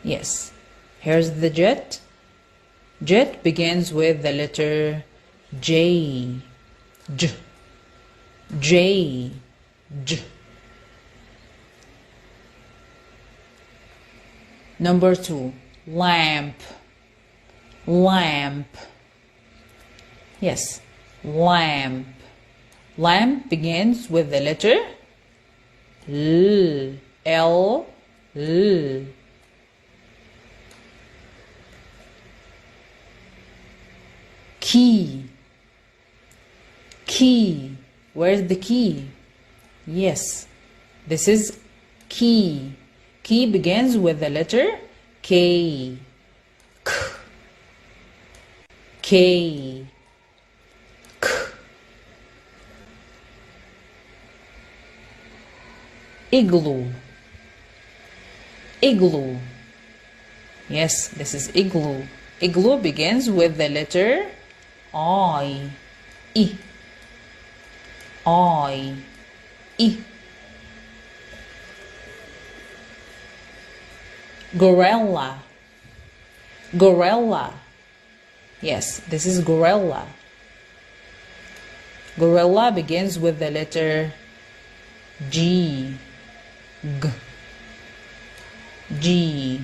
Yes. Here's the jet. Jet begins with the letter J. J. J. J. Number 2. Lamp. Lamp. Yes. Lamp. Lamp begins with the letter L. L. L. Key. Key. Where's the key? Yes, this is key. Key begins with the letter K. K. K. K. Igloo. Igloo. Yes, this is igloo. Igloo begins with the letter I. I. I. I. Gorilla. Gorilla. Yes, this is gorilla. Gorilla begins with the letter G. G. G.